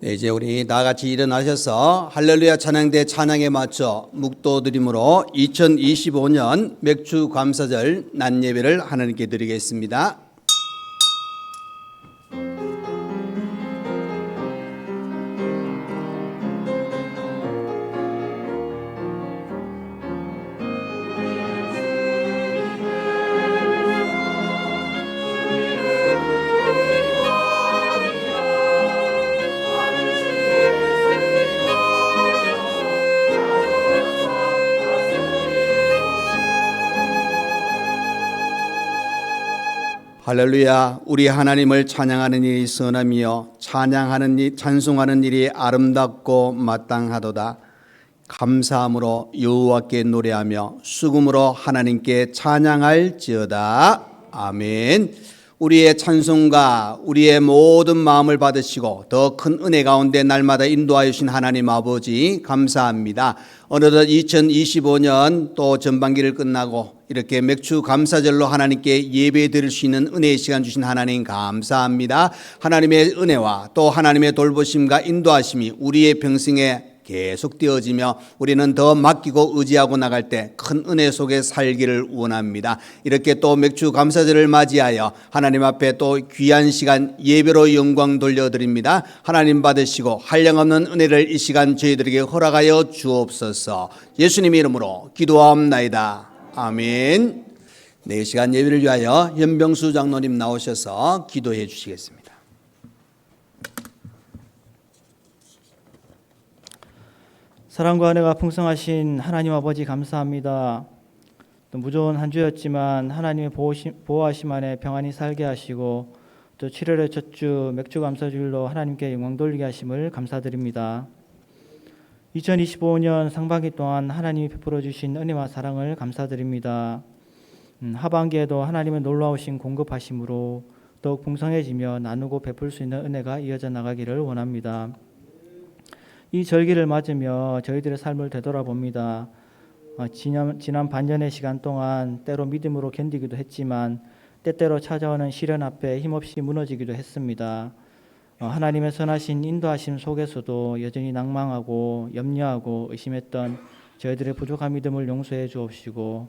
네, 이제 우리 다 같이 일어나셔서 할렐루야 찬양대 찬양에 맞춰 묵도드림으로 2025년 맥주 감사절 낮 예배를 하나님께 드리겠습니다. 할렐루야, 우리 하나님을 찬양하는 일이 선함이요 찬양하는 일, 찬송하는 일이 아름답고 마땅하도다. 감사함으로 여호와께 노래하며 수금으로 하나님께 찬양할지어다. 아멘. 우리의 찬송가, 우리의 모든 마음을 받으시고 더 큰 은혜 가운데 날마다 인도하여 주신 하나님 아버지 감사합니다. 어느덧 2025년 또 전반기를 끝나고 이렇게 맥주 감사절로 하나님께 예배 드릴 수 있는 은혜의 시간 주신 하나님 감사합니다. 하나님의 은혜와 또 하나님의 돌보심과 인도하심이 우리의 평생에 계속 되어지며 우리는 더 맡기고 의지하고 나갈 때 큰 은혜 속에 살기를 원합니다. 이렇게 또 맥주 감사절을 맞이하여 하나님 앞에 또 귀한 시간 예배로 영광 돌려드립니다. 하나님 받으시고 한량없는 은혜를 이 시간 저희들에게 허락하여 주옵소서. 예수님 이름으로 기도하옵나이다. 아멘. 네, 이 시간 예배를 위하여 현병수 장로님 나오셔서 기도해 주시겠습니다. 사랑과 은혜가 풍성하신 하나님 아버지 감사합니다. 또 무더운 한 주였지만 하나님의 보호하심 안에 평안히 살게 하시고 또 7월의 첫 주 맥주 감사주일로 하나님께 영광 돌리게 하심을 감사드립니다. 2025년 상반기 동안 하나님이 베풀어 주신 은혜와 사랑을 감사드립니다. 하반기에도 하나님의 놀라우신 공급하심으로 더욱 풍성해지며 나누고 베풀 수 있는 은혜가 이어져 나가기를 원합니다. 이 절기를 맞으며 저희들의 삶을 되돌아봅니다. 지난 반년의 시간 동안 때로 믿음으로 견디기도 했지만 때때로 찾아오는 시련 앞에 힘없이 무너지기도 했습니다. 하나님의 선하신 인도하심 속에서도 여전히 낭망하고 염려하고 의심했던 저희들의 부족한 믿음을 용서해 주옵시고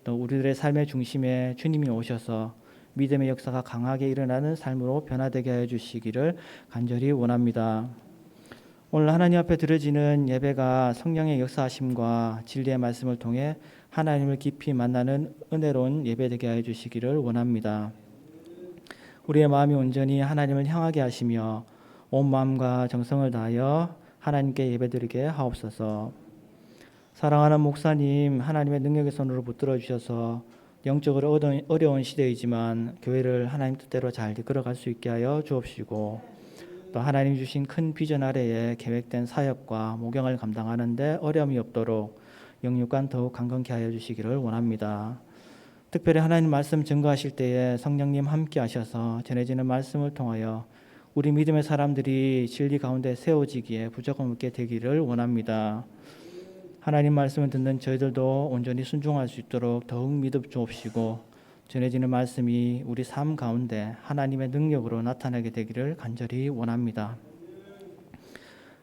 또 우리들의 삶의 중심에 주님이 오셔서 믿음의 역사가 강하게 일어나는 삶으로 변화되게 하여 주시기를 간절히 원합니다. 오늘 하나님 앞에 드려지는 예배가 성령의 역사하심과 진리의 말씀을 통해 하나님을 깊이 만나는 은혜로운 예배 되게 하여 주시기를 원합니다. 우리의 마음이 온전히 하나님을 향하게 하시며 온 마음과 정성을 다하여 하나님께 예배드리게 하옵소서. 사랑하는 목사님, 하나님의 능력의 손으로 붙들어 주셔서 영적으로 어려운 시대이지만 교회를 하나님 뜻대로 잘 이끌어갈 수 있게 하여 주옵시고 또 하나님 주신 큰 비전 아래에 계획된 사역과 모경을 감당하는 데 어려움이 없도록 영육간 더욱 강건케 하여 주시기를 원합니다. 특별히 하나님 말씀 증거하실 때에 성령님 함께 하셔서 전해지는 말씀을 통하여 우리 믿음의 사람들이 진리 가운데 세워지기에 부족함 없게 되기를 원합니다. 하나님 말씀을 듣는 저희들도 온전히 순종할 수 있도록 더욱 믿어 주옵시고 전해지는 말씀이 우리 삶 가운데 하나님의 능력으로 나타나게 되기를 간절히 원합니다.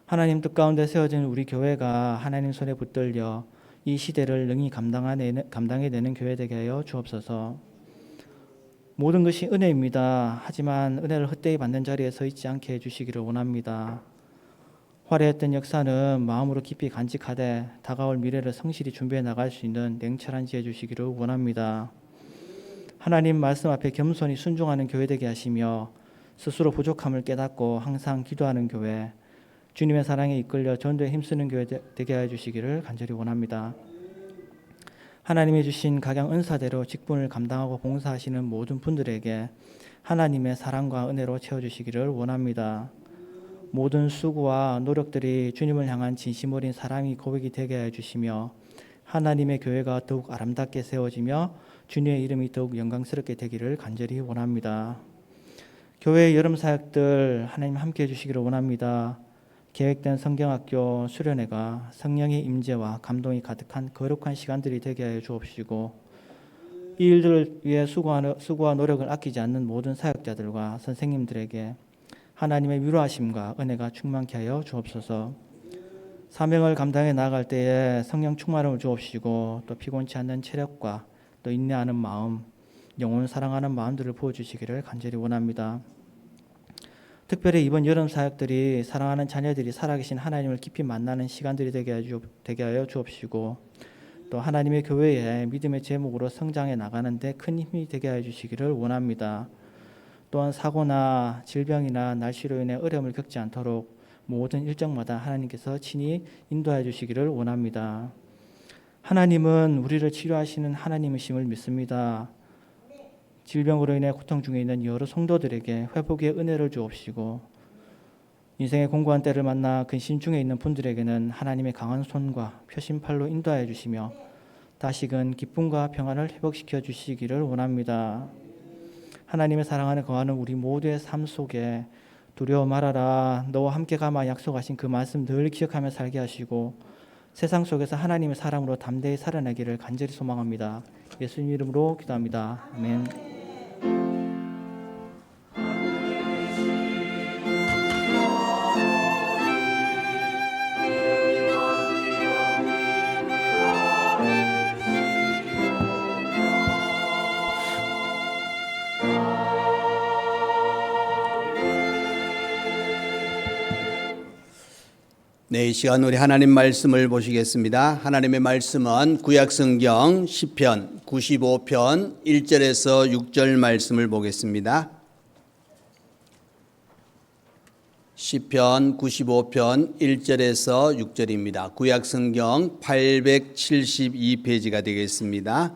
하나님 뜻 가운데 세워진 우리 교회가 하나님 손에 붙들려 이 시대를 능히 감당해내는 교회 되게 하여 주옵소서. 모든 것이 은혜입니다. 하지만 은혜를 헛되이 받는 자리에 서 있지 않게 해주시기를 원합니다. 화려했던 역사는 마음으로 깊이 간직하되 다가올 미래를 성실히 준비해 나갈 수 있는 냉철한 지혜 주시기를 원합니다. 하나님 말씀 앞에 겸손히 순종하는 교회 되게 하시며 스스로 부족함을 깨닫고 항상 기도하는 교회, 주님의 사랑에 이끌려 전도에 힘쓰는 교회 되게 하여 주시기를 간절히 원합니다. 하나님이 주신 각양 은사대로 직분을 감당하고 봉사하시는 모든 분들에게 하나님의 사랑과 은혜로 채워주시기를 원합니다. 모든 수고와 노력들이 주님을 향한 진심 어린 사랑이 고백이 되게 하여 주시며 하나님의 교회가 더욱 아름답게 세워지며 주님의 이름이 더욱 영광스럽게 되기를 간절히 원합니다. 교회의 여름 사역들 하나님 함께 해주시기를 원합니다. 계획된 성경학교 수련회가 성령의 임재와 감동이 가득한 거룩한 시간들이 되게 하여 주옵시고 이 일들을 위해 수고와 노력을 아끼지 않는 모든 사역자들과 선생님들에게 하나님의 위로하심과 은혜가 충만케 하여 주옵소서. 사명을 감당해 나아갈 때에 성령 충만을 주옵시고 또 피곤치 않는 체력과 또 인내하는 마음, 영혼을 사랑하는 마음들을 부어주시기를 간절히 원합니다. 특별히 이번 여름 사역들이 사랑하는 자녀들이 살아계신 하나님을 깊이 만나는 시간들이 되게 하여 주옵시고 또 하나님의 교회에 믿음의 제목으로 성장해 나가는데 큰 힘이 되게 하여 주시기를 원합니다. 또한 사고나 질병이나 날씨로 인해 어려움을 겪지 않도록 모든 일정마다 하나님께서 친히 인도해 주시기를 원합니다. 하나님은 우리를 치료하시는 하나님이심을 믿습니다. 질병으로 인해 고통 중에 있는 여러 성도들에게 회복의 은혜를 주옵시고 인생의 공고한 때를 만나 근심 중에 있는 분들에게는 하나님의 강한 손과 표심팔로 인도하여 주시며 다시금 기쁨과 평안을 회복시켜 주시기를 원합니다. 하나님의 사랑 안에 거하는 우리 모두의 삶 속에 두려워 말아라 너와 함께 가마 약속하신 그 말씀 늘 기억하며 살게 하시고 세상 속에서 하나님의 사랑으로 담대히 살아내기를 간절히 소망합니다. 예수님 이름으로 기도합니다. 아멘. 네, 이 시간 우리 하나님 말씀을 보시겠습니다. 하나님의 말씀은 구약성경 시편 95편 1절에서 6절 말씀을 보겠습니다. 시편 95편 1절에서 6절입니다. 구약성경 872페이지가 되겠습니다.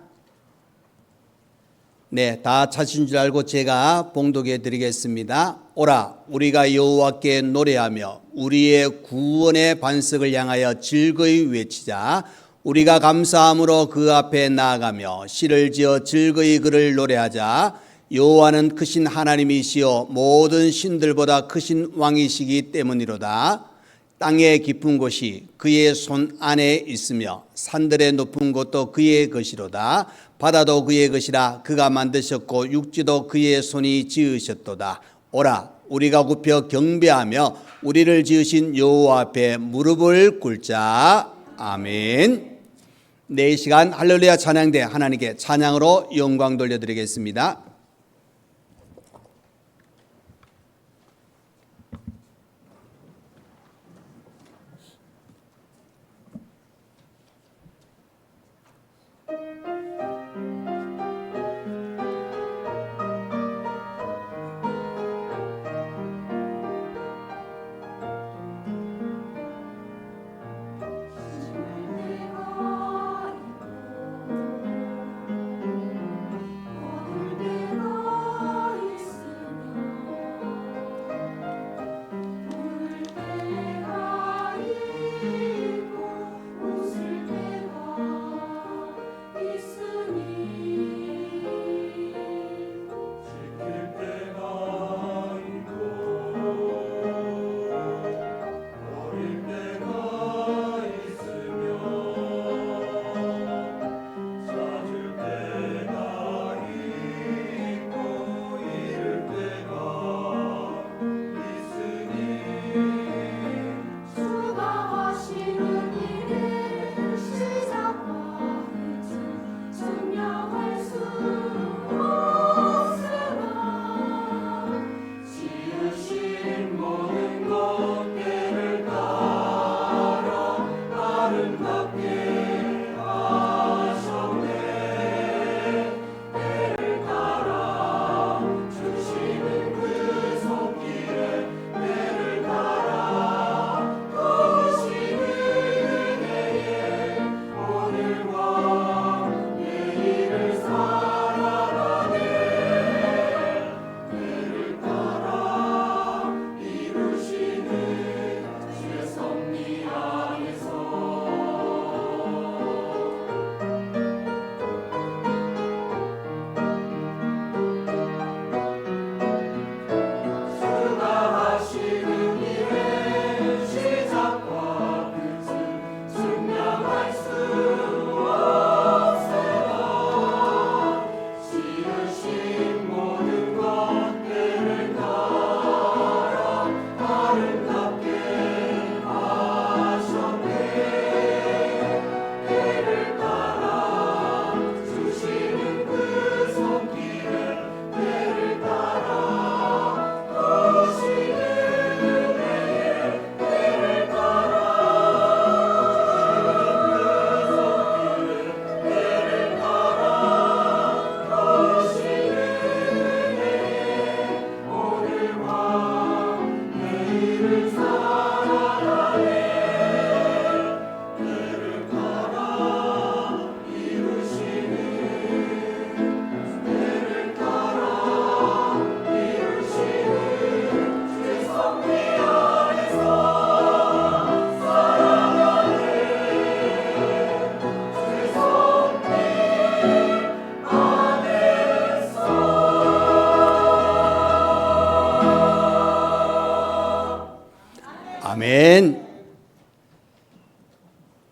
네, 다 찾으신 줄 알고 제가 봉독해 드리겠습니다. 오라, 우리가 여호와께 노래하며 우리의 구원의 반석을 향하여 즐거이 외치자. 우리가 감사함으로 그 앞에 나아가며 시를 지어 즐거이 그를 노래하자. 여호와는 크신 하나님이시요 모든 신들보다 크신 왕이시기 때문이로다. 땅의 깊은 곳이 그의 손 안에 있으며 산들의 높은 곳도 그의 것이로다. 바다도 그의 것이라. 그가 만드셨고 육지도 그의 손이 지으셨도다. 오라, 우리가 굽혀 경배하며 우리를 지으신 여호와 앞에 무릎을 꿇자. 아멘. 네, 이 시간 할렐루야 찬양대 하나님께 찬양으로 영광 돌려드리겠습니다. 있을 때가 아멘.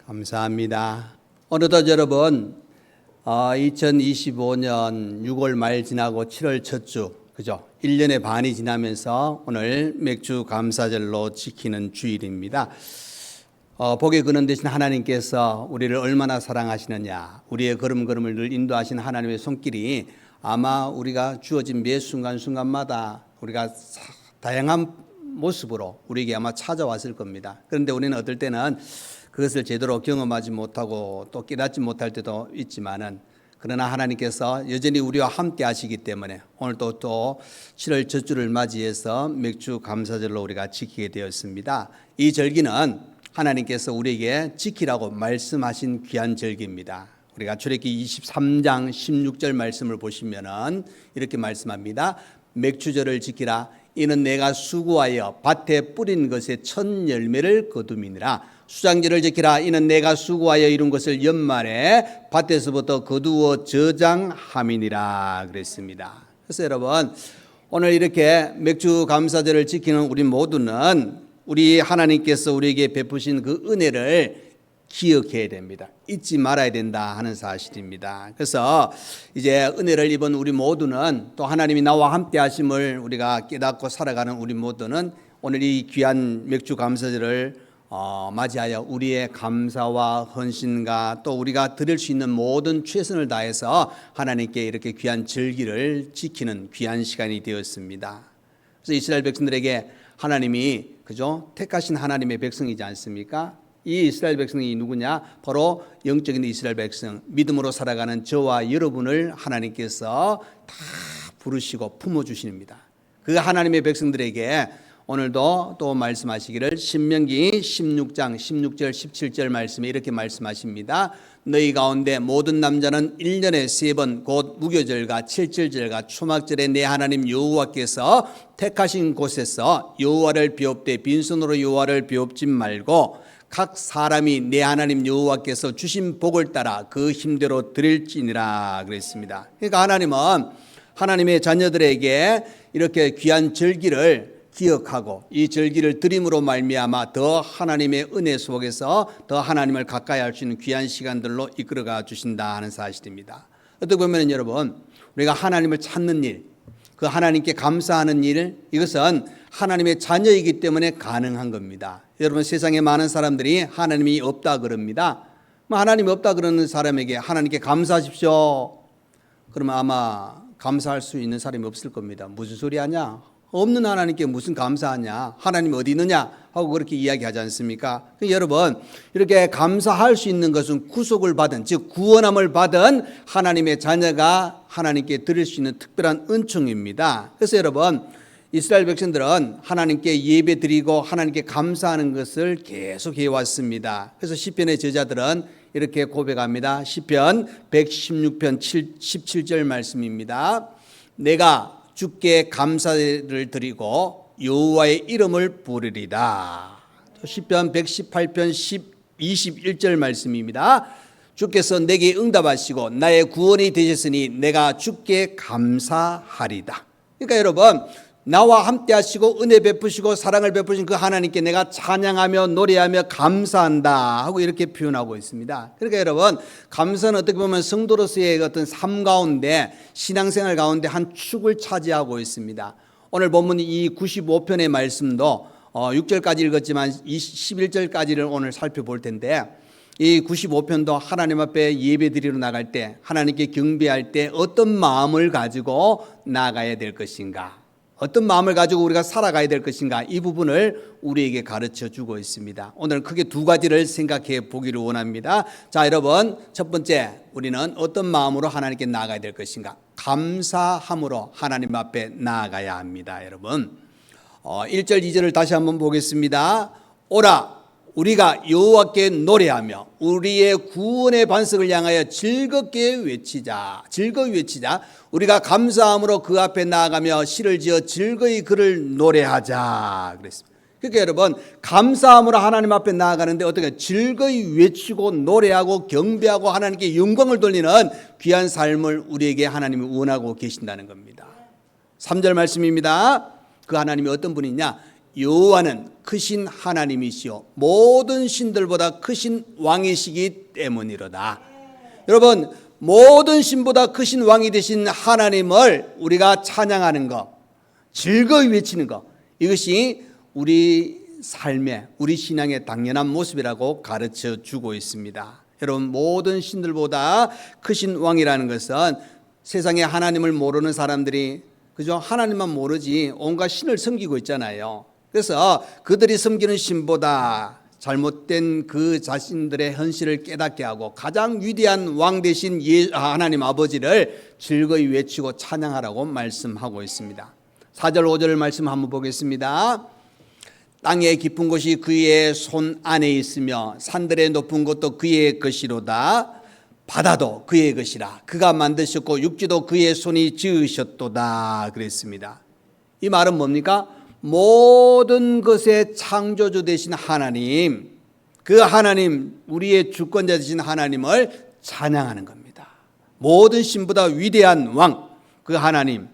감사합니다. 어느덧 여러분 2025년 6월 말 지나고 7월 첫 주, 그죠? 1년의 반이 지나면서 오늘 맥주 감사절로 지키는 주일입니다. 복의 근원 되신 하나님께서 우리를 얼마나 사랑하시느냐, 우리의 걸음걸음을 늘 인도하신 하나님의 손길이 아마 우리가 주어진 매 순간순간마다 우리가 다양한 모습으로 우리에게 아마 찾아왔을 겁니다. 그런데 우리는 어떨 때는 그것을 제대로 경험하지 못하고 또 깨닫지 못할 때도 있지만은, 그러나 하나님께서 여전히 우리와 함께 하시기 때문에 오늘 또 7월 첫 주를 맞이해서 맥주 감사절로 우리가 지키게 되었습니다. 이 절기는 하나님께서 우리에게 지키라고 말씀하신 귀한 절기입니다. 우리가 출애굽기 23장 16절 말씀을 보시면은 이렇게 말씀합니다. 맥주절을 지키라. 이는 내가 수고하여 밭에 뿌린 것의 첫 열매를 거둠이니라. 수장절을 지키라. 이는 내가 수고하여 이룬 것을 연말에 밭에서부터 거두어 저장함이니라 그랬습니다. 그래서 여러분, 오늘 이렇게 맥주 감사절을 지키는 우리 모두는 우리 하나님께서 우리에게 베푸신 그 은혜를 기억해야 됩니다. 잊지 말아야 된다 하는 사실입니다. 그래서 이제 은혜를 입은 우리 모두는, 또 하나님이 나와 함께 하심을 우리가 깨닫고 살아가는 우리 모두는 오늘 이 귀한 맥주 감사절을 맞이하여 우리의 감사와 헌신과 또 우리가 드릴 수 있는 모든 최선을 다해서 하나님께 이렇게 귀한 절기를 지키는 귀한 시간이 되었습니다. 그래서 이스라엘 백성들에게 하나님이, 그죠? 택하신 하나님의 백성이지 않습니까? 이 이스라엘 백성이 누구냐? 바로 영적인 이스라엘 백성, 믿음으로 살아가는 저와 여러분을 하나님께서 다 부르시고 품어주십니다. 그 하나님의 백성들에게 오늘도 또 말씀하시기를, 신명기 16장 16절 17절 말씀에 이렇게 말씀하십니다. 너희 가운데 모든 남자는 1년에 3번 곧 무교절과 칠절절과 초막절에 내 하나님 여호와께서 택하신 곳에서 여호와를 비옵되 빈손으로 여호와를 비옵지 말고 각 사람이 내 하나님 여호와께서 주신 복을 따라 그 힘대로 드릴지니라 그랬습니다. 그러니까 하나님은 하나님의 자녀들에게 이렇게 귀한 절기를 기억하고 이 절기를 드림으로 말미암아 더 하나님의 은혜 속에서 더 하나님을 가까이 할 수 있는 귀한 시간들로 이끌어가 주신다 하는 사실입니다. 어떻게 보면 여러분, 우리가 하나님을 찾는 일, 그 하나님께 감사하는 일, 이것은 하나님의 자녀이기 때문에 가능한 겁니다. 여러분, 세상에 많은 사람들이 하나님이 없다 그럽니다. 하나님이 없다 그러는 사람에게 하나님께 감사하십시오 그러면 아마 감사할 수 있는 사람이 없을 겁니다. 무슨 소리 하냐? 없는 하나님께 무슨 감사하냐? 하나님 어디 있느냐? 하고 그렇게 이야기하지 않습니까? 여러분, 이렇게 감사할 수 있는 것은 구속을 받은, 즉 구원함을 받은 하나님의 자녀가 하나님께 드릴 수 있는 특별한 은총입니다. 그래서 여러분, 이스라엘 백성들은 하나님께 예배 드리고 하나님께 감사하는 것을 계속 해왔습니다. 그래서 시편의 저자들은 이렇게 고백합니다. 시편 116편 17절 말씀입니다. 내가 주께 감사를 드리고 여호와의 이름을 부르리다. 시편 118편 21절 말씀입니다. 주께서 내게 응답하시고 나의 구원이 되셨으니 내가 주께 감사하리다. 그러니까 여러분, 나와 함께 하시고 은혜 베푸시고 사랑을 베푸신 그 하나님께 내가 찬양하며 노래하며 감사한다 하고 이렇게 표현하고 있습니다. 그러니까 여러분, 감사는 어떻게 보면 성도로서의 어떤 삶 가운데, 신앙생활 가운데 한 축을 차지하고 있습니다. 오늘 본문 이 95편의 말씀도 6절까지 읽었지만 11절까지를 오늘 살펴볼 텐데, 이 95편도 하나님 앞에 예배드리러 나갈 때, 하나님께 경배할 때 어떤 마음을 가지고 나가야 될 것인가, 어떤 마음을 가지고 우리가 살아가야 될 것인가, 이 부분을 우리에게 가르쳐 주고 있습니다. 오늘 크게 두 가지를 생각해 보기를 원합니다. 자, 여러분, 첫 번째, 우리는 어떤 마음으로 하나님께 나아가야 될 것인가? 감사함으로 하나님 앞에 나아가야 합니다. 여러분, 1절 2절을 다시 한번 보겠습니다. 오라, 우리가 여호와께 노래하며 우리의 구원의 반석을 향하여 즐겁게 외치자. 즐거이 외치자. 우리가 감사함으로 그 앞에 나아가며 시를 지어 즐거이 그를 노래하자 그랬습니다. 그러니까 여러분, 감사함으로 하나님 앞에 나아가는데 어떻게 즐거이 외치고 노래하고 경배하고 하나님께 영광을 돌리는 귀한 삶을 우리에게 하나님이 원하고 계신다는 겁니다. 3절 말씀입니다. 그 하나님이 어떤 분이냐? 여호와는 크신 하나님이시요 모든 신들보다 크신 왕이시기 때문이로다. 여러분, 모든 신보다 크신 왕이 되신 하나님을 우리가 찬양하는 것, 즐거이 외치는 것, 이것이 우리 삶의, 우리 신앙의 당연한 모습이라고 가르쳐 주고 있습니다. 여러분, 모든 신들보다 크신 왕이라는 것은 세상에 하나님을 모르는 사람들이 그죠? 하나님만 모르지 온갖 신을 섬기고 있잖아요. 그래서 그들이 섬기는 신보다 잘못된 그 자신들의 현실을 깨닫게 하고 가장 위대한 왕 되신 하나님 아버지를 즐거이 외치고 찬양하라고 말씀하고 있습니다. 4절 5절 말씀 한번 보겠습니다. 땅의 깊은 곳이 그의 손 안에 있으며 산들의 높은 곳도 그의 것이로다. 바다도 그의 것이라. 그가 만드셨고 육지도 그의 손이 지으셨도다. 그랬습니다. 이 말은 뭡니까? 모든 것의 창조주 되신 하나님, 그 하나님, 우리의 주권자 되신 하나님을 찬양하는 겁니다. 모든 신보다 위대한 왕, 그 하나님.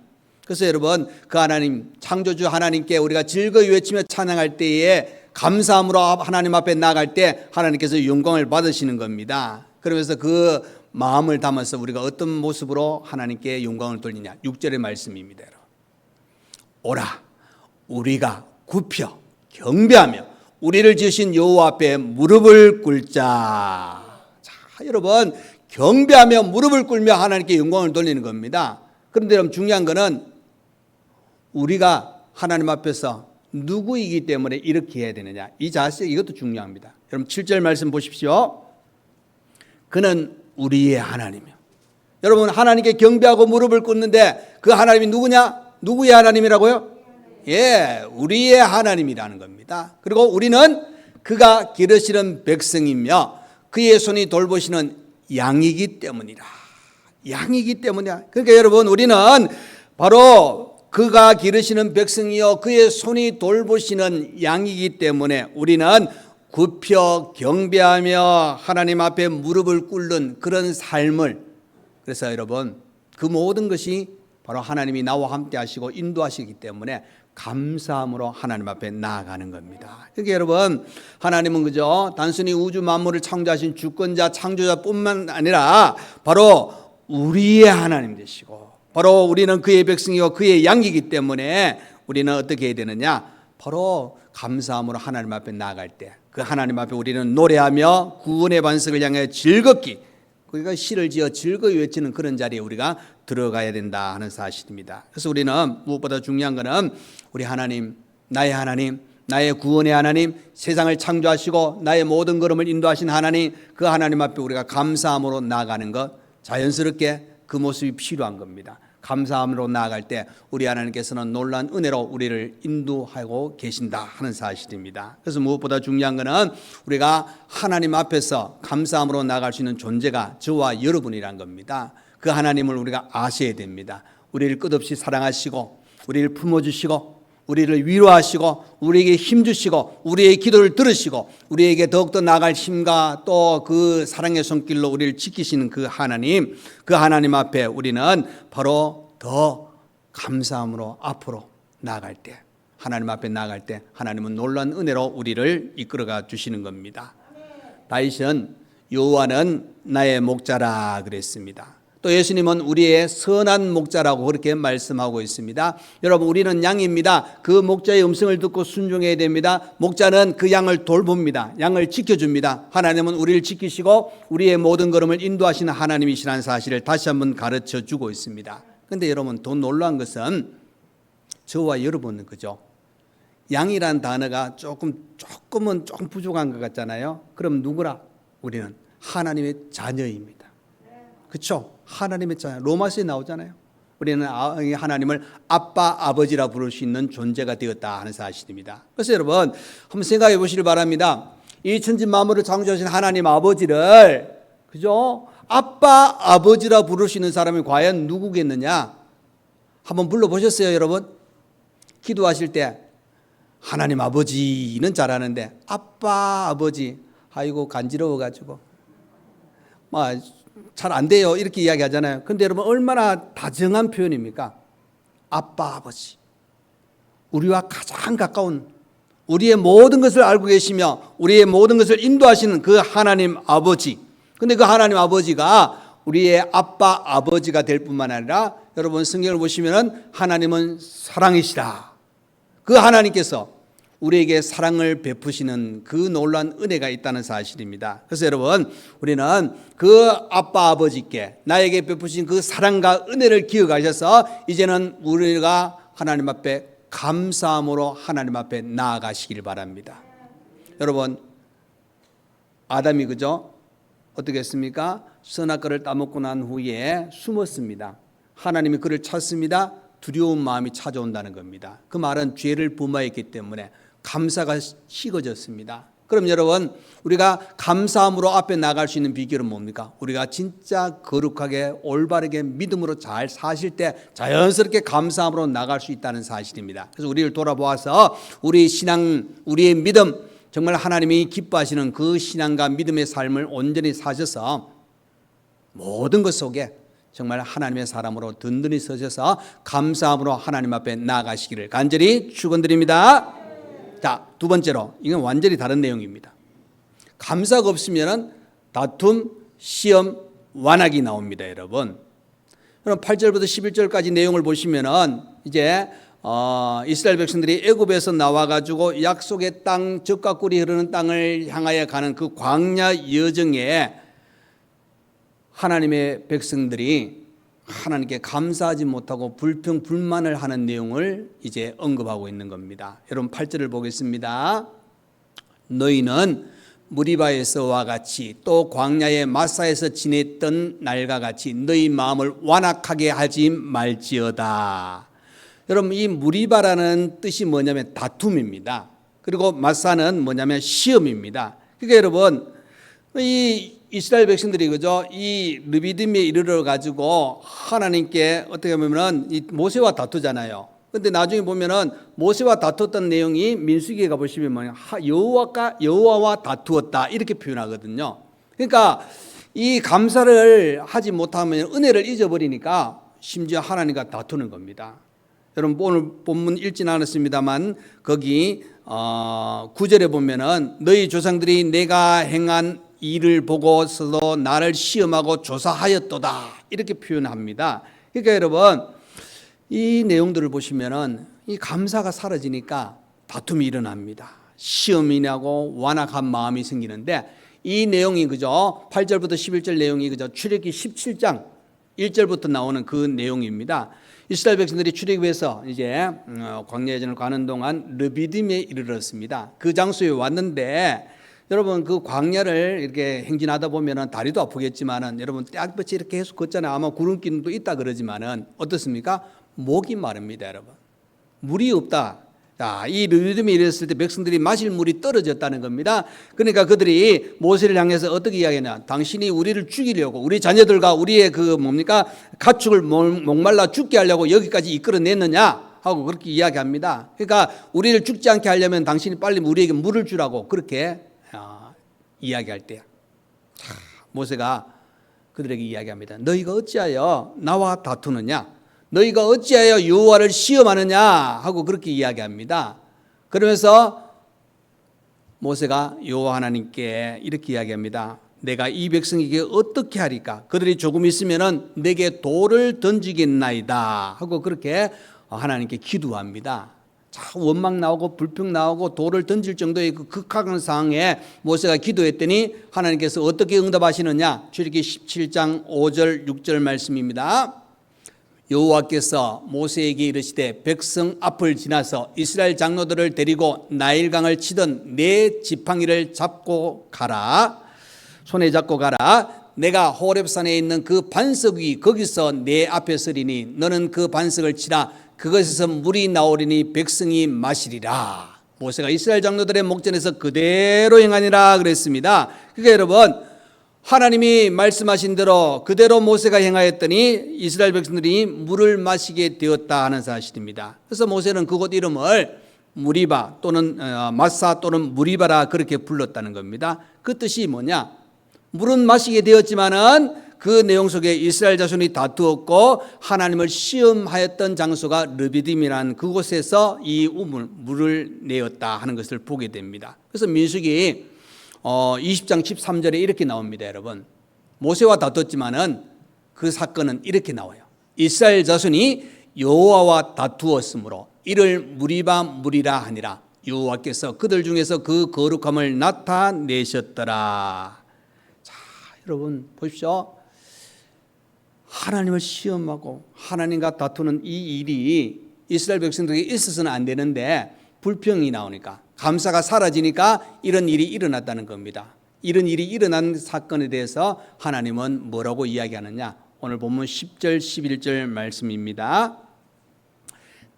그래서 여러분, 그 하나님, 창조주 하나님께 우리가 즐거이 외치며 찬양할 때에 감사함으로 하나님 앞에 나아갈 때 하나님께서 영광을 받으시는 겁니다. 그러면서 그 마음을 담아서 우리가 어떤 모습으로 하나님께 영광을 돌리냐. 6절의 말씀입니다. 오라, 우리가 굽혀 경배하며 우리를 지으신 여호와 앞에 무릎을 꿇자. 자, 여러분, 경배하며 무릎을 꿇며 하나님께 영광을 돌리는 겁니다. 그런데 여러분, 중요한 거는 우리가 하나님 앞에서 누구이기 때문에 이렇게 해야 되느냐. 이 자세, 이것도 중요합니다. 여러분 7절 말씀 보십시오. 그는 우리의 하나님이요. 여러분, 하나님께 경배하고 무릎을 꿇는데 그 하나님이 누구냐? 누구의 하나님이라고요? 예, 우리의 하나님이라는 겁니다. 그리고 우리는 그가 기르시는 백성이며 그의 손이 돌보시는 양이기 때문이라. 양이기 때문이야. 그러니까 여러분, 우리는 바로 그가 기르시는 백성이요 그의 손이 돌보시는 양이기 때문에 우리는 굽혀 경배하며 하나님 앞에 무릎을 꿇는 그런 삶을, 그래서 여러분, 그 모든 것이 바로 하나님이 나와 함께 하시고 인도하시기 때문에 감사함으로 하나님 앞에 나아가는 겁니다. 그러니까 여러분, 하나님은 그저 단순히 우주 만물을 창조하신 주권자 창조자뿐만 아니라 바로 우리의 하나님 되시고 바로 우리는 그의 백성이고 그의 양이기 때문에 우리는 어떻게 해야 되느냐? 바로 감사함으로 하나님 앞에 나아갈 때 그 하나님 앞에 우리는 노래하며 구원의 반석을 향해 즐겁게, 그러니까 시를 지어 즐거이 외치는 그런 자리에 우리가 들어가야 된다 하는 사실입니다. 그래서 우리는 무엇보다 중요한 것은 우리 하나님, 나의 구원의 하나님, 세상을 창조하시고 나의 모든 걸음을 인도하신 하나님, 그 하나님 앞에 우리가 감사함으로 나아가는 것, 자연스럽게 그 모습이 필요한 겁니다. 감사함으로 나아갈 때 우리 하나님께서는 놀라운 은혜로 우리를 인도하고 계신다 하는 사실입니다. 그래서 무엇보다 중요한 것은 우리가 하나님 앞에서 감사함으로 나아갈 수 있는 존재가 저와 여러분이란 겁니다. 그 하나님을 우리가 아셔야 됩니다. 우리를 끝없이 사랑하시고 우리를 품어주시고 우리를 위로하시고 우리에게 힘주시고 우리의 기도를 들으시고 우리에게 더욱더 나아갈 힘과 또 그 사랑의 손길로 우리를 지키시는 그 하나님 앞에 우리는 바로 더 감사함으로 앞으로 나아갈 때, 하나님 앞에 나아갈 때 하나님은 놀라운 은혜로 우리를 이끌어가 주시는 겁니다. 다윗은 여호와는 나의 목자라 그랬습니다. 또 예수님은 우리의 선한 목자라고 그렇게 말씀하고 있습니다. 여러분, 우리는 양입니다. 그 목자의 음성을 듣고 순종해야 됩니다. 목자는 그 양을 돌봅니다. 양을 지켜줍니다. 하나님은 우리를 지키시고 우리의 모든 걸음을 인도하시는 하나님이시라는 사실을 다시 한번 가르쳐 주고 있습니다. 그런데 여러분, 더 놀라운 것은 저와 여러분은 그죠? 양이란 단어가 조금은 부족한 것 같잖아요. 그럼 누구라? 우리는 하나님의 자녀입니다. 그렇죠? 하나님의 자녀. 로마서에 나오잖아요. 우리는 하나님을 아빠, 아버지라 부를 수 있는 존재가 되었다 하는 사실입니다. 그래서 여러분, 한번 생각해 보시길 바랍니다. 이 천지 만물을 창조하신 하나님 아버지를, 그죠? 아빠, 아버지라 부를 수 있는 사람이 과연 누구겠느냐? 한번 불러보셨어요, 여러분? 기도하실 때 하나님 아버지는 잘하는데 아빠, 아버지, 아이고 간지러워가지고 잘 안 돼요 이렇게 이야기하잖아요. 그런데 여러분, 얼마나 다정한 표현입니까? 아빠, 아버지, 우리와 가장 가까운 우리의 모든 것을 알고 계시며 우리의 모든 것을 인도하시는 그 하나님 아버지. 근데 그 하나님 아버지가 우리의 아빠 아버지가 될 뿐만 아니라 여러분 성경을 보시면은 하나님은 사랑이시라. 그 하나님께서 우리에게 사랑을 베푸시는 그 놀라운 은혜가 있다는 사실입니다. 그래서 여러분 우리는 그 아빠 아버지께 나에게 베푸신 그 사랑과 은혜를 기억하셔서 이제는 우리가 하나님 앞에 감사함으로 하나님 앞에 나아가시길 바랍니다. 여러분 아담이 그죠? 어떻게 했습니까? 선악과를 따먹고 난 후에 숨었습니다. 하나님이 그를 찾습니다. 두려운 마음이 찾아온다는 겁니다. 그 말은 죄를 범하였기 때문에 감사가 식어졌습니다. 그럼 여러분 우리가 감사함으로 앞에 나갈 수 있는 비결은 뭡니까? 우리가 진짜 거룩하게 올바르게 믿음으로 잘 사실 때 자연스럽게 감사함으로 나갈 수 있다는 사실입니다. 그래서 우리를 돌아보아서 우리 신앙, 우리의 믿음, 정말 하나님이 기뻐하시는 그 신앙과 믿음의 삶을 온전히 사셔서 모든 것 속에 정말 하나님의 사람으로 든든히 서셔서 감사함으로 하나님 앞에 나아가시기를 간절히 축원드립니다. 자, 두 번째로 이건 완전히 다른 내용입니다. 감사가 없으면 다툼, 시험, 완악이 나옵니다, 여러분. 그럼 8절부터 11절까지 내용을 보시면은 이제 이스라엘 백성들이 애굽에서 나와 가지고 약속의 땅, 젖과 꿀이 흐르는 땅을 향하여 가는 그 광야 여정에 하나님의 백성들이 하나님께 감사하지 못하고 불평 불만을 하는 내용을 이제 언급하고 있는 겁니다. 여러분 8절을 보겠습니다. 너희는 무리바에서와 같이 또 광야의 마사에서 지냈던 날과 같이 너희 마음을 완악하게 하지 말지어다. 여러분 이 무리바라는 뜻이 뭐냐면 다툼입니다. 그리고 마사는 뭐냐면 시험입니다. 그러니까 여러분 이 이스라엘 백성들이 그죠? 이 르비딤에 이르러 가지고 하나님께 어떻게 보면은 이 모세와 다투잖아요. 근데 나중에 보면은 모세와 다투었던 내용이 민수기에 가 보시면 뭐냐? 여호와와 다투었다 이렇게 표현하거든요. 그러니까 이 감사를 하지 못하면 은혜를 잊어버리니까 심지어 하나님과 다투는 겁니다. 여러분 오늘 본문 읽지는 않았습니다만 거기 9절에 보면은 너희 조상들이 내가 행한 일을 보고서도 나를 시험하고 조사하였도다 이렇게 표현합니다. 그러니까 여러분 이 내용들을 보시면은 이 감사가 사라지니까 다툼이 일어납니다. 시험이 나고 완악한 마음이 생기는데 이 내용이 그죠? 8절부터 11절 내용이 그죠? 출애굽기 17장 1절부터 나오는 그 내용입니다. 이스라엘 백성들이 출애굽해서 이제 광야 여정을 가는 동안 르비딤에 이르렀습니다. 그 장소에 왔는데 여러분 그 광야를 이렇게 행진하다 보면은 다리도 아프겠지만은 여러분 떼약볕이 이렇게 계속 걷잖아요. 아마 구름기도 있다 그러지만은 어떻습니까? 목이 마릅니다, 여러분. 물이 없다. 자, 이 르비딤에 이랬을 때 백성들이 마실 물이 떨어졌다는 겁니다. 그러니까 그들이 모세를 향해서 어떻게 이야기하냐? 당신이 우리를 죽이려고 우리 자녀들과 우리의 그 뭡니까? 가축을 목말라 죽게 하려고 여기까지 이끌어냈느냐? 하고 그렇게 이야기합니다. 그러니까 우리를 죽지 않게 하려면 당신이 빨리 우리에게 물을 주라고 그렇게 이야기할 때야. 모세가 그들에게 이야기합니다. 너희가 어찌하여 나와 다투느냐? 너희가 어찌하여 여호와를 시험하느냐? 하고 그렇게 이야기합니다. 그러면서 모세가 여호와 하나님께 이렇게 이야기합니다. 내가 이 백성에게 어떻게 하리까? 그들이 조금 있으면은 내게 돌을 던지겠나이다. 하고 그렇게 하나님께 기도합니다. 자, 원망 나오고 불평 나오고 돌을 던질 정도의 그 극악한 상황에 모세가 기도했더니 하나님께서 어떻게 응답하시느냐? 출애굽기 17장 5절 6절 말씀입니다. 여호와께서 모세에게 이르시되 백성 앞을 지나서 이스라엘 장로들을 데리고 나일강을 치던 네 지팡이를 잡고 가라. 손에 잡고 가라. 내가 호렙산에 있는 그 반석 위 거기서 내 앞에 서리니 너는 그 반석을 치라. 그것에서 물이 나오리니 백성이 마시리라. 모세가 이스라엘 장로들의 목전에서 그대로 행하니라 그랬습니다. 그러니까 여러분 하나님이 말씀하신 대로 그대로 모세가 행하였더니 이스라엘 백성들이 물을 마시게 되었다 하는 사실입니다. 그래서 모세는 그곳 이름을 무리바 또는 마사 또는 무리바라 그렇게 불렀다는 겁니다. 그 뜻이 뭐냐? 물은 마시게 되었지만은 그 내용 속에 이스라엘 자손이 다투었고 하나님을 시험하였던 장소가 르비딤이라는 그곳에서 이 물을 내었다 하는 것을 보게 됩니다. 그래서 민수기 20장 13절에 이렇게 나옵니다. 여러분, 모세와 다퉜지만은 그 사건은 이렇게 나와요. 이스라엘 자손이 여호와와 다투었으므로 이를 무리바 무리라 하니라. 여호와께서 그들 중에서 그 거룩함을 나타내셨더라. 자, 여러분 보십시오. 하나님을 시험하고 하나님과 다투는 이 일이 이스라엘 백성들에게 있어서는 안 되는데 불평이 나오니까, 감사가 사라지니까 이런 일이 일어났다는 겁니다. 이런 일이 일어난 사건에 대해서 하나님은 뭐라고 이야기하느냐? 오늘 본문 10절 11절 말씀입니다.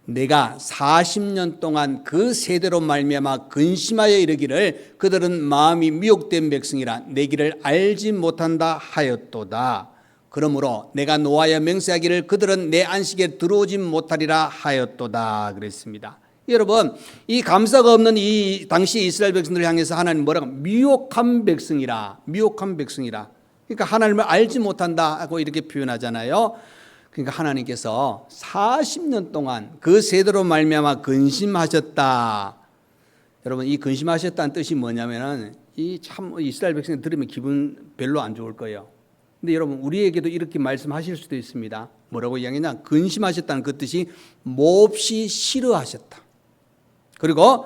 내가 40년 동안 그 세대로 말미암아 근심하여 이르기를 그들은 마음이 미혹된 백성이라 내 길을 알지 못한다 하였도다. 그러므로 내가 노하여 맹세하기를 그들은 내 안식에 들어오지 못하리라 하였도다 그랬습니다. 여러분, 이 감사가 없는 이 당시 이스라엘 백성들을 향해서 하나님 뭐라고? 미혹한 백성이라, 미혹한 백성이라. 그러니까 하나님을 알지 못한다 하고 이렇게 표현하잖아요. 그러니까 하나님께서 40년 동안 그 세대로 말미암아 근심하셨다. 여러분, 이 근심하셨다는 뜻이 뭐냐면은 이 참 이스라엘 백성이 들으면 기분 별로 안 좋을 거예요. 근데 여러분, 우리에게도 이렇게 말씀하실 수도 있습니다. 뭐라고 이야기하냐? 근심하셨다는 그 뜻이 몹시 싫어하셨다. 그리고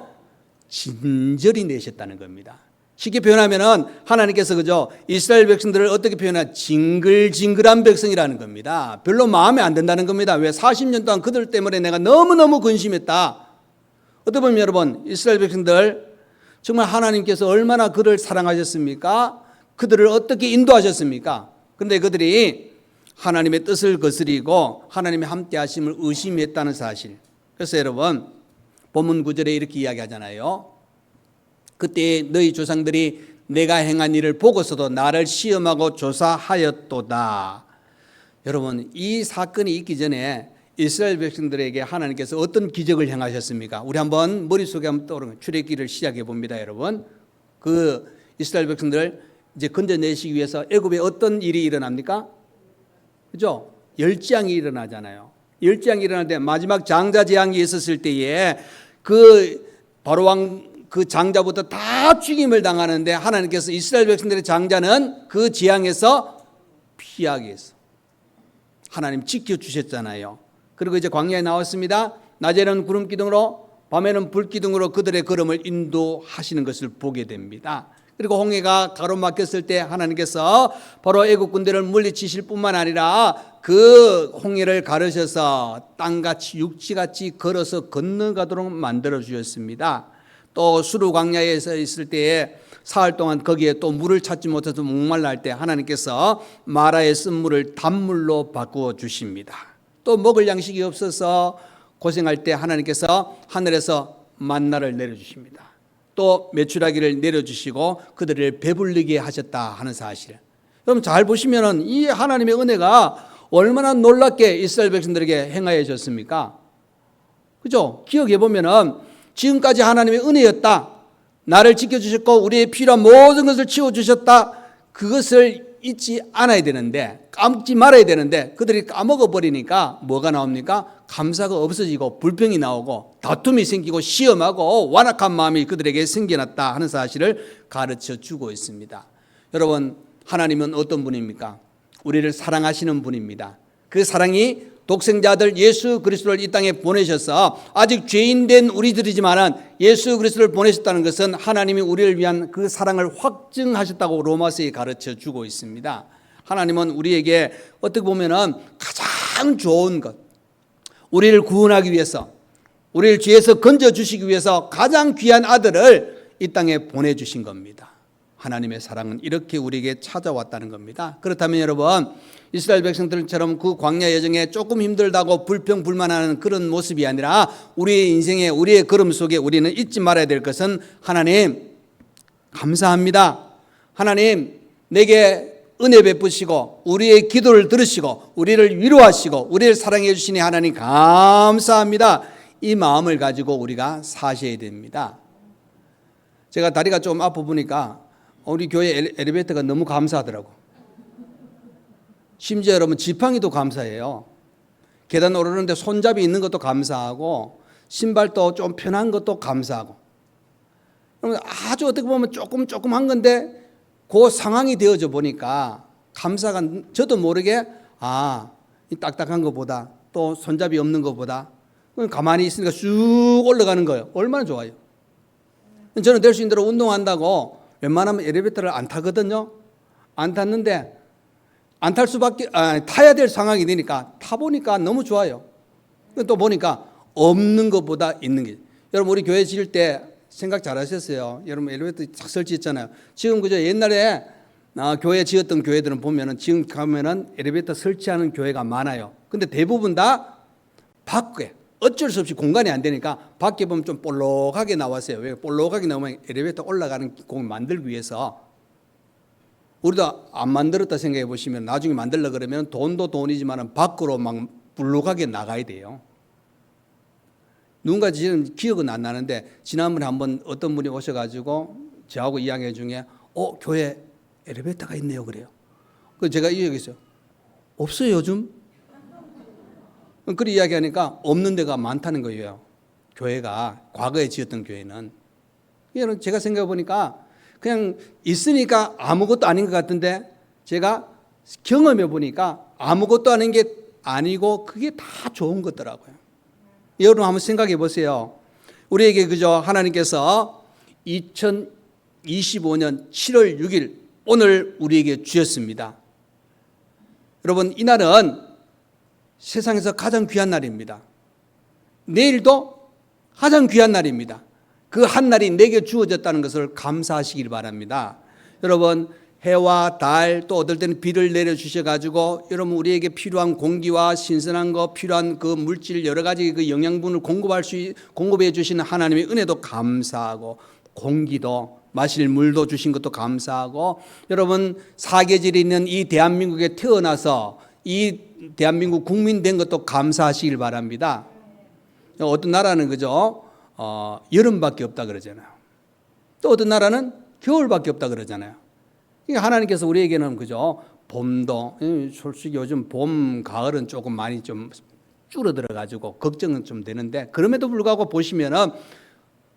진절이 내셨다는 겁니다. 쉽게 표현하면은 하나님께서 그죠? 이스라엘 백성들을 어떻게 표현하냐? 징글징글한 백성이라는 겁니다. 별로 마음에 안 든다는 겁니다. 왜? 40년 동안 그들 때문에 내가 너무너무 근심했다. 어떻게 보면 여러분, 이스라엘 백성들 정말 하나님께서 얼마나 그를 사랑하셨습니까? 그들을 어떻게 인도하셨습니까? 그런데 그들이 하나님의 뜻을 거스리고 하나님의 함께 하심을 의심했다는 사실. 그래서 여러분, 본문 9절에 이렇게 이야기하잖아요. 그때 너희 조상들이 내가 행한 일을 보고서도 나를 시험하고 조사하였도다. 여러분, 이 사건이 있기 전에 이스라엘 백성들에게 하나님께서 어떤 기적을 행하셨습니까? 우리 한번 머릿속에 한번 떠오르는 출애굽기를 시작해 봅니다. 여러분, 그 이스라엘 백성들 이제 건져내시기 위해서 애굽에 어떤 일이 일어납니까? 그죠? 열지양이 일어나잖아요. 열지양이 일어날 때 마지막 장자 재앙이 있었을 때에 그 바로왕 그 장자부터 다 죽임을 당하는데 하나님께서 이스라엘 백성들의 장자는 그 재앙에서 피하기 위해서 하나님 지켜주셨잖아요. 그리고 이제 광야에 나왔습니다. 낮에는 구름 기둥으로 밤에는 불 기둥으로 그들의 걸음을 인도하시는 것을 보게 됩니다. 그리고 홍해가 가로막혔을 때 하나님께서 바로 애국 군대를 물리치실 뿐만 아니라 그 홍해를 가르셔서 땅같이 육지같이 걸어서 건너가도록 만들어 주셨습니다. 또 수르 광야에서 있을 때에 사흘 동안 거기에 또 물을 찾지 못해서 목말라 할 때 하나님께서 마라의 쓴 물을 단물로 바꾸어 주십니다. 또 먹을 양식이 없어서 고생할 때 하나님께서 하늘에서 만나를 내려주십니다. 또 메추라기를 내려주시고 그들을 배불리게 하셨다 하는 사실. 그럼 잘 보시면은 이 하나님의 은혜가 얼마나 놀랍게 이스라엘 백성들에게 행하여졌습니까? 그죠? 기억해 보면은 지금까지 하나님의 은혜였다. 나를 지켜주셨고 우리의 필요한 모든 것을 채워주셨다. 그것을 잊지 않아야 되는데, 까먹지 말아야 되는데 그들이 까먹어 버리니까 뭐가 나옵니까? 감사가 없어지고 불평이 나오고 다툼이 생기고 시험하고 완악한 마음이 그들에게 생겨났다 하는 사실을 가르쳐 주고 있습니다. 여러분, 하나님은 어떤 분입니까? 우리를 사랑하시는 분입니다. 그 사랑이 독생자 아들 예수 그리스도를 이 땅에 보내셔서 아직 죄인된 우리들이지만은 예수 그리스도를 보내셨다는 것은 하나님이 우리를 위한 그 사랑을 확증하셨다고 로마서에 가르쳐 주고 있습니다. 하나님은 우리에게 어떻게 보면은 가장 좋은 것, 우리를 구원하기 위해서, 우리를 죄에서 건져주시기 위해서 가장 귀한 아들을 이 땅에 보내주신 겁니다. 하나님의 사랑은 이렇게 우리에게 찾아왔다는 겁니다. 그렇다면 여러분, 이스라엘 백성들처럼 그 광야 여정에 조금 힘들다고 불평불만하는 그런 모습이 아니라 우리의 인생에, 우리의 걸음 속에 우리는 잊지 말아야 될 것은 하나님 감사합니다. 하나님 내게 은혜 베푸시고 우리의 기도를 들으시고 우리를 위로하시고 우리를 사랑해 주시니 하나님 감사합니다. 이 마음을 가지고 우리가 사셔야 됩니다. 제가 다리가 좀 아파 보니까 우리 교회 엘리베이터가 너무 감사하더라고. 심지어 여러분 지팡이도 감사해요. 계단 오르는데 손잡이 있는 것도 감사하고 신발도 좀 편한 것도 감사하고. 그러면 아주 어떻게 보면 조금한 건데 그 상황이 되어져 보니까 감사가 저도 모르게 이 딱딱한 것보다 또 손잡이 없는 것보다 가만히 있으니까 쑥 올라가는 거예요. 얼마나 좋아요. 저는 될 수 있는 대로 운동한다고 웬만하면 엘리베이터를 안 타거든요. 안 탔는데 안 탈 수밖에 타야 될 상황이 되니까 타보니까 너무 좋아요. 또 보니까 없는 것보다 있는 게. 여러분 우리 교회 지을 때 생각 잘 하셨어요. 여러분 엘리베이터 탁 설치했잖아요. 지금 그저 옛날에 교회 지었던 교회들은 보면은 지금 가면은 엘리베이터 설치하는 교회가 많아요. 근데 대부분 다 밖에 어쩔 수 없이 공간이 안 되니까 밖에 보면 좀 볼록하게 나왔어요. 왜 볼록하게 나오면 엘리베이터 올라가는 공을 만들기 위해서. 우리도 안 만들었다 생각해 보시면 나중에 만들려 그러면 돈도 돈이지만 밖으로 막 볼록하게 나가야 돼요. 누군가 지금 기억은 안 나는데 지난번에 한번 어떤 분이 오셔가지고 저하고 이야기 중에 교회 엘리베이터가 있네요 그래요. 그래서 제가 이 얘기했어요. 없어요 요즘? 그렇게 이야기하니까 없는 데가 많다는 거예요. 교회가 과거에 지었던 교회는. 이거는 제가 생각해 보니까 그냥 있으니까 아무것도 아닌 것 같은데 제가 경험해 보니까 아무것도 아닌 게 아니고 그게 다 좋은 것더라고요. 여러분 한번 생각해 보세요. 우리에게 그저 하나님께서 2025년 7월 6일 오늘 우리에게 주셨습니다. 여러분 이날은 세상에서 가장 귀한 날입니다. 내일도 가장 귀한 날입니다. 그 한 날이 내게 주어졌다는 것을 감사하시길 바랍니다. 여러분 해와 달 또 어떨 때는 비를 내려주셔가지고 여러분 우리에게 필요한 공기와 신선한 거 필요한 그 물질 여러 가지 그 영양분을 공급해 주시는 하나님의 은혜도 감사하고 공기도 마실 물도 주신 것도 감사하고 여러분 사계절이 있는 이 대한민국에 태어나서 이 대한민국 국민 된 것도 감사하시길 바랍니다. 어떤 나라는 그죠? 여름밖에 없다 그러잖아요. 또 어떤 나라는 겨울밖에 없다 그러잖아요. 하나님께서 우리에게는 그죠? 봄도 솔직히 요즘 봄, 가을은 조금 많이 좀 줄어들어 가지고 걱정은 좀 되는데 그럼에도 불구하고 보시면은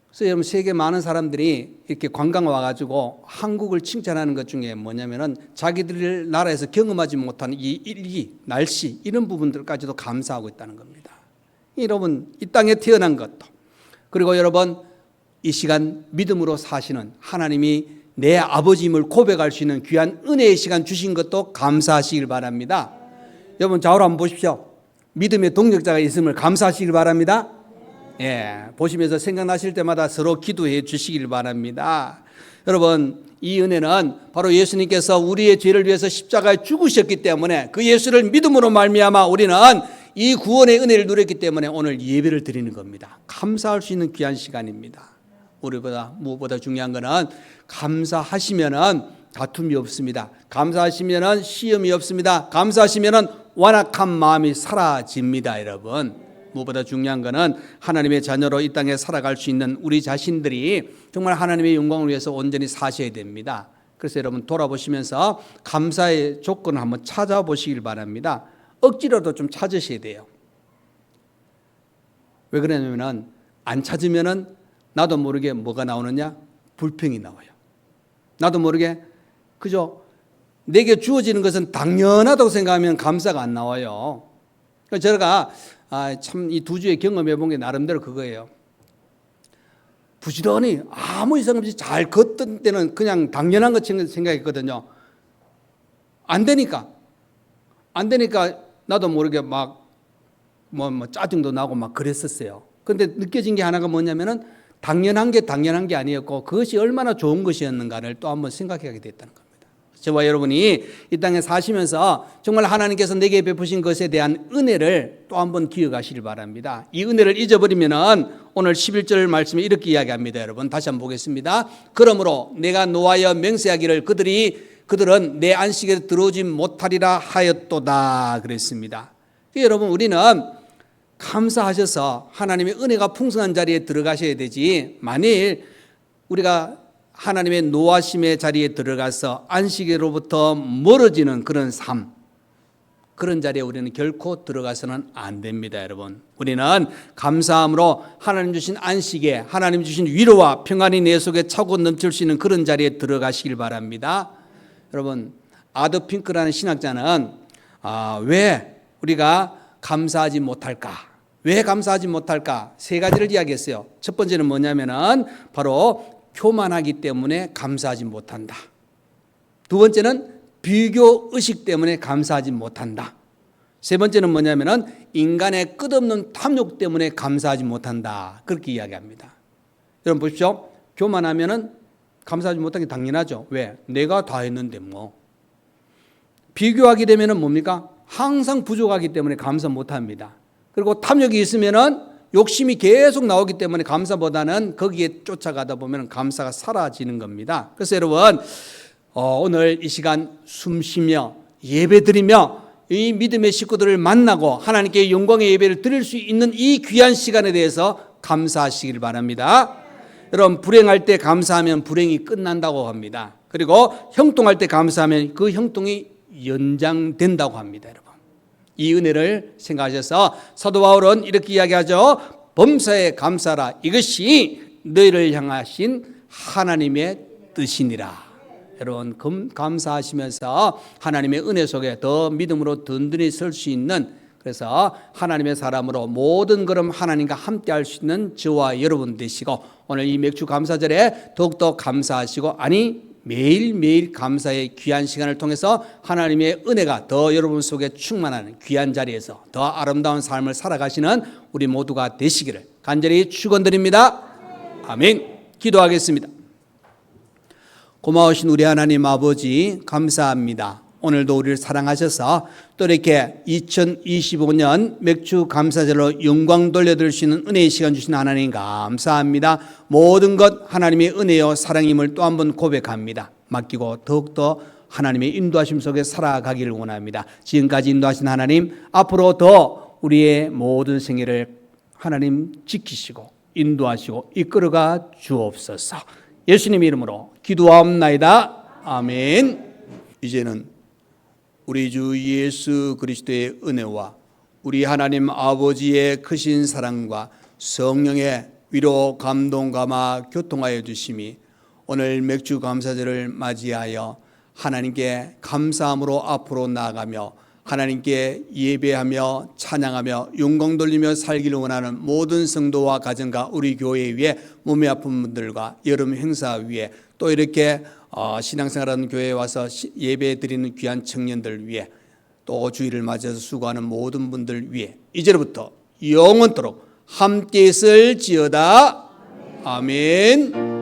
그래서 여러분 세계 많은 사람들이 이렇게 관광 와가지고 한국을 칭찬하는 것 중에 뭐냐면은 자기들 나라에서 경험하지 못한 이 일기, 날씨 이런 부분들까지도 감사하고 있다는 겁니다. 여러분 이 땅에 태어난 것도 그리고 여러분 이 시간 믿음으로 사시는 하나님이 내 아버지임을 고백할 수 있는 귀한 은혜의 시간 주신 것도 감사하시길 바랍니다. 여러분 좌우로 한번 보십시오. 믿음의 동력자가 있음을 감사하시길 바랍니다. 보시면서 생각나실 때마다 서로 기도해 주시길 바랍니다. 여러분 이 은혜는 바로 예수님께서 우리의 죄를 위해서 십자가에 죽으셨기 때문에 그 예수를 믿음으로 말미암아 우리는 이 구원의 은혜를 누렸기 때문에 오늘 예배를 드리는 겁니다. 감사할 수 있는 귀한 시간입니다. 우리보다 무엇보다 중요한 것은 감사하시면은 다툼이 없습니다. 감사하시면은 시험이 없습니다. 감사하시면은 완악한 마음이 사라집니다, 여러분. 무엇보다 중요한 것은 하나님의 자녀로 이 땅에 살아갈 수 있는 우리 자신들이 정말 하나님의 영광을 위해서 온전히 사셔야 됩니다. 그래서 여러분 돌아보시면서 감사의 조건을 한번 찾아보시길 바랍니다. 억지로도 좀 찾으셔야 돼요. 왜 그러냐면은 안 찾으면은 나도 모르게 뭐가 나오느냐? 불평이 나와요. 나도 모르게 그저 내게 주어지는 것은 당연하다고 생각하면 감사가 안 나와요. 그래서 제가 참 이 두 주에 경험해 본 게 나름대로 그거예요. 부지런히 아무 이상 없이 잘 걷던 때는 그냥 당연한 것 생각했거든요. 안 되니까 나도 모르게 막 짜증도 나고 막 그랬었어요. 그런데 느껴진 게 하나가 뭐냐면은 당연한 게 아니었고 그것이 얼마나 좋은 것이었는가를 또 한번 생각하게 됐다는 겁니다. 저와 여러분이 이 땅에 사시면서 정말 하나님께서 내게 베푸신 것에 대한 은혜를 또 한번 기억하시길 바랍니다. 이 은혜를 잊어버리면은 오늘 11절 말씀에 이렇게 이야기합니다. 여러분 다시 한번 보겠습니다. 그러므로 내가 노하여 맹세하기를 그들은 내 안식에 들어오지 못하리라 하였도다 그랬습니다. 여러분 우리는 감사하셔서 하나님의 은혜가 풍성한 자리에 들어가셔야 되지 만일 우리가 하나님의 노하심의 자리에 들어가서 안식에로부터 멀어지는 그런 삶 그런 자리에 우리는 결코 들어가서는 안 됩니다, 여러분. 우리는 감사함으로 하나님 주신 안식에, 하나님 주신 위로와 평안이 내 속에 차고 넘칠 수 있는 그런 자리에 들어가시길 바랍니다. 여러분, 아더 핑크라는 신학자는 왜 우리가 감사하지 못할까? 왜 감사하지 못할까? 세 가지를 이야기했어요. 첫 번째는 뭐냐면은 바로 교만하기 때문에 감사하지 못한다. 두 번째는 비교 의식 때문에 감사하지 못한다. 세 번째는 뭐냐면은 인간의 끝없는 탐욕 때문에 감사하지 못한다. 그렇게 이야기합니다. 여러분 보십시오. 교만하면은 감사하지 못한 게 당연하죠. 왜? 내가 다 했는데 뭐. 비교하게 되면은 뭡니까? 항상 부족하기 때문에 감사 못합니다. 그리고 탐욕이 있으면은 욕심이 계속 나오기 때문에 감사보다는 거기에 쫓아가다 보면 감사가 사라지는 겁니다. 그래서 여러분 오늘 이 시간 숨쉬며 예배드리며 이 믿음의 식구들을 만나고 하나님께 영광의 예배를 드릴 수 있는 이 귀한 시간에 대해서 감사하시길 바랍니다. 여러분 불행할 때 감사하면 불행이 끝난다고 합니다. 그리고 형통할 때 감사하면 그 형통이 연장된다고 합니다. 여러분 이 은혜를 생각하셔서 사도 바울은 이렇게 이야기하죠. 범사에 감사라. 이것이 너희를 향하신 하나님의 뜻이니라. 여러분 감사하시면서 하나님의 은혜 속에 더 믿음으로 든든히 설 수 있는, 그래서 하나님의 사람으로 모든 걸음 하나님과 함께 할 수 있는 저와 여러분 되시고 오늘 이 맥주 감사절에 더욱더 감사하시고 매일매일 감사의 귀한 시간을 통해서 하나님의 은혜가 더 여러분 속에 충만하는 귀한 자리에서 더 아름다운 삶을 살아가시는 우리 모두가 되시기를 간절히 축원드립니다. 아멘. 기도하겠습니다. 고마우신 우리 하나님 아버지 감사합니다. 오늘도 우리를 사랑하셔서 또 이렇게 2025년 맥주 감사절로 영광 돌려드릴 수 있는 은혜의 시간 주신 하나님 감사합니다. 모든 것 하나님의 은혜요 사랑임을 또 한 번 고백합니다. 맡기고 더욱더 하나님의 인도하심 속에 살아가기를 원합니다. 지금까지 인도하신 하나님 앞으로 더 우리의 모든 생애를 하나님 지키시고 인도하시고 이끌어가 주옵소서. 예수님 이름으로 기도하옵나이다. 아멘. 이제는 우리 주 예수 그리스도의 은혜와 우리 하나님 아버지의 크신 사랑과 성령의 위로 감동 감화 교통하여 주심이 오늘 맥주 감사절을 맞이하여 하나님께 감사함으로 앞으로 나아가며 하나님께 예배하며 찬양하며 영광 돌리며 살기를 원하는 모든 성도와 가정과 우리 교회 위에 몸이 아픈 분들과 여름 행사 위에 또 이렇게 신앙생활하는 교회에 와서 예배 드리는 귀한 청년들 위해 또 주일을 맞이해서 수고하는 모든 분들 위해 이제부터 영원토록 함께 있을지어다. 아멘.